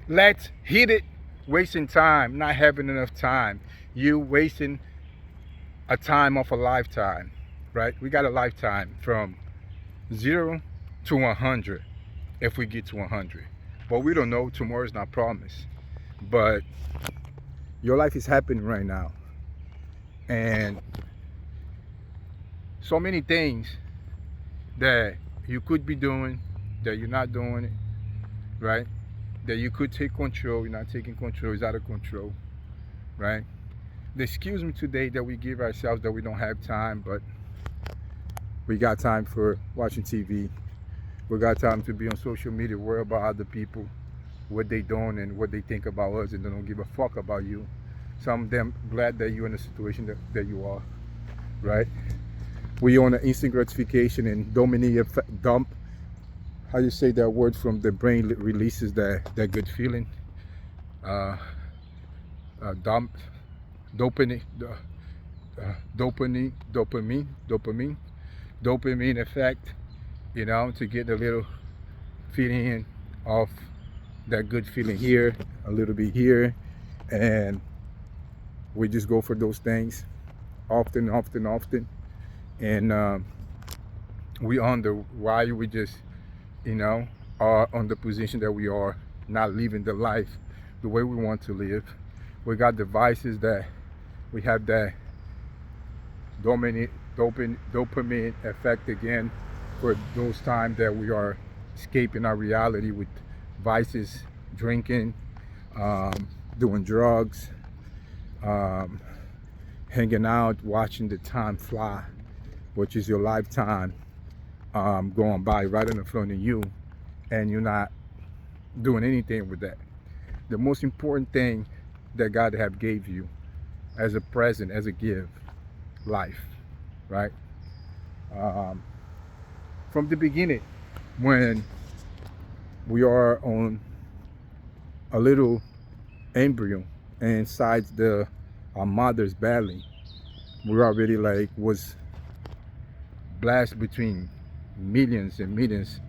Let's hit it. Wasting time, not having enough time. You wasting a time of a lifetime, right? We got a lifetime from 0 to 100 if we get to 100. But we don't know. Tomorrow is not promised. But your life is happening right now. And so many things that you could be doing that you're not doing it, right? That you could take control, you're not taking control, it's out of control, right? The excuse me today that we give ourselves that we don't have time, but we got time for watching TV. We got time to be on social media, worry about other people, what they doing and what they think about us, and they don't give a fuck about you. Some of them glad that you're in the situation that you are, right? We on an instant gratification and dominate dump. How you say that word from the brain releases that good feeling. Uh, dump, dopamine, dopamine effect. You know, to get a little feeling of that good feeling here, a little bit here, and we just go for those things often, and we wonder why we just, you know, are on the position that we are, not living the life the way we want to live. We got devices that we have that dopamine effect again for those times that we are escaping our reality with vices, drinking, doing drugs, um, hanging out, watching the time fly, which is your lifetime going by right in front of you, and you're not doing anything with that. The most important thing that God have gave you as a present, as a gift, life, right? Um, from the beginning, when we are on a little embryo inside the our mother's belly, we already like was blessed between millions and millions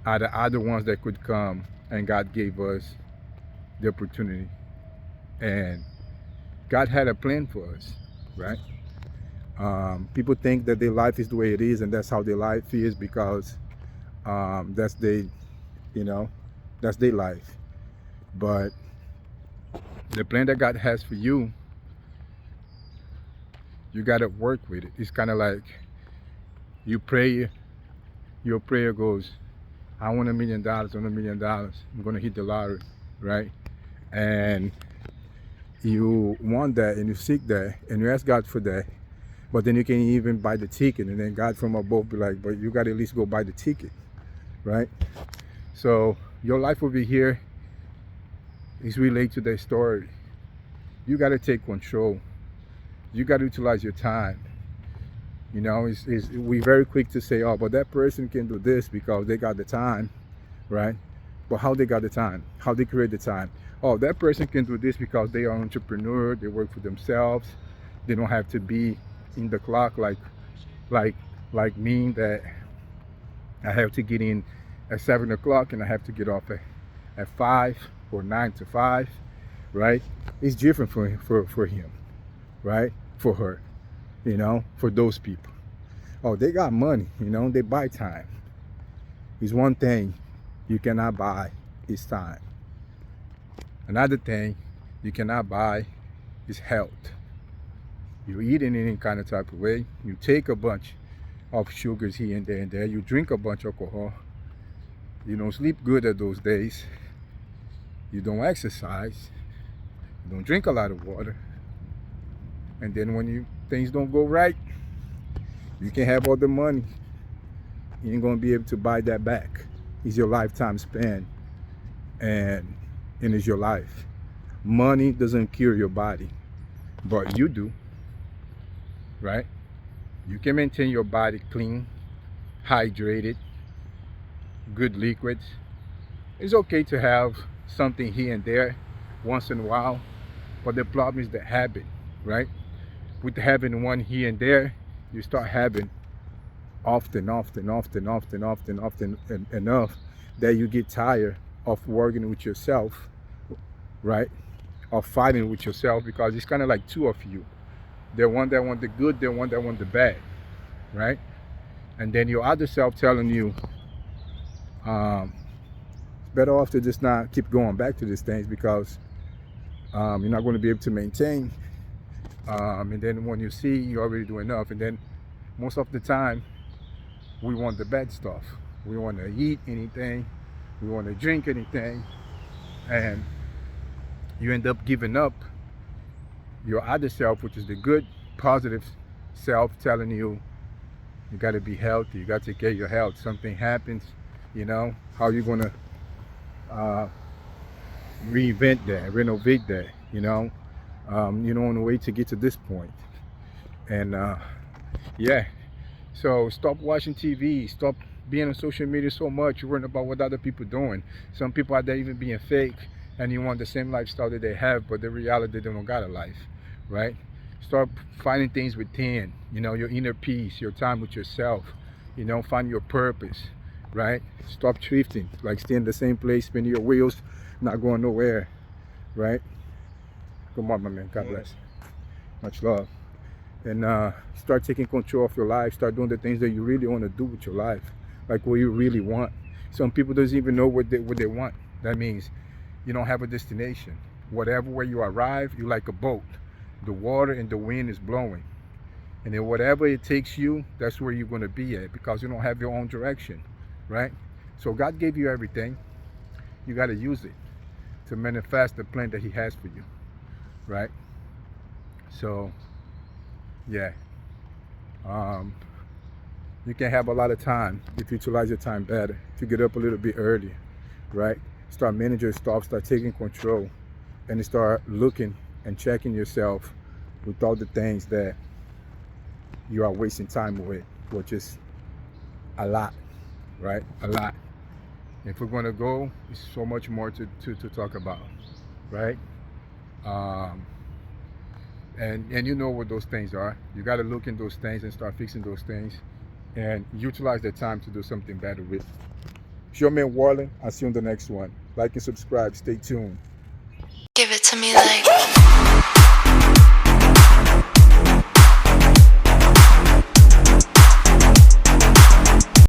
are the other ones that could come, and God gave us the opportunity, and God had a plan for us, right? People think that their life is the way it is and that's how their life is because that's you know that's their life. But the plan that God has for you, you got to work with it. It's kind of like you pray, your prayer goes, I want $1 million, I want $1 million, I'm going to hit the lottery, right? And you want that and you seek that and you ask God for that, but then you can't even buy the ticket, and then God from above be like, but you got to at least go buy the ticket, right? So your life over here is related to that story. You got to take control. You got to utilize your time. You know, we very quick to say, oh, but that person can do this because they got the time, right? But how they got the time? How they create the time? Oh, that person can do this because they are entrepreneur. They work for themselves. They don't have to be in the clock like like me, that I have to get in at 7 o'clock and I have to get off at 5 or 9 to 5, right? It's different for him, right? For her, you know, for those people. Oh, they got money, you know, they buy time. It's one thing you cannot buy is time. Another thing you cannot buy is health. You eat in any kind of type of way, you take a bunch of sugars here and there, you drink a bunch of alcohol, you don't sleep good at those days, you don't exercise, you don't drink a lot of water, and then when things don't go right, you can have all the money, you ain't gonna be able to buy that back. It's your lifetime span, and it's your life. Money doesn't cure your body, but you do, right? You can maintain your body clean, hydrated, good liquids. It's okay to have something here and there once in a while, but the problem is the habit, right? With having one here and there, you start having often enough that you get tired of working with yourself right? Or fighting with yourself, because it's kind of like two of you. The one that want the good, the one that want the bad, right? And then your other self telling you, better off to just not keep going back to these things, because you're not going to be able to maintain. And then when you see you already do enough, and then most of the time we want the bad stuff. We want to eat anything, we want to drink anything, and you end up giving up your other self, which is the good, positive self, telling you you got to be healthy, you got to take care of your health. Something happens, how you going to reinvent that, renovate that, on the way to get to this point. And yeah, so stop watching TV, stop being on social media so much. You're worrying about what other people doing. Some people out there even being fake, and you want the same lifestyle that they have, but the reality, they don't got a life, right? Start finding things within, your inner peace, your time with yourself, find your purpose, right? Stop drifting, like stay in the same place, spinning your wheels, not going nowhere, right? Come on, my man. God bless. Much love. And start taking control of your life. Start doing the things that you really want to do with your life, like what you really want. Some people doesn't even know what they want. That means you don't have a destination. Whatever where you arrive, you're like a boat. The water and the wind is blowing, and then whatever it takes you, that's where you're going to be at, because you don't have your own direction, right? So God gave you everything. You got to use it to manifest the plan that He has for you, right? So yeah, you can have a lot of time if you utilize your time better, if you get up a little bit earlier, right? Start managing your stuff, start taking control, and start looking and checking yourself with all the things that you are wasting time with, which is a lot, right? A lot. If we're going to go, there's so much more to talk about, right? And you know what those things are. You got to look in those things and start fixing those things, and utilize the time to do something better with. It's your man Warlen. I'll see you on the next one. Like and subscribe. Stay tuned. Give it to me like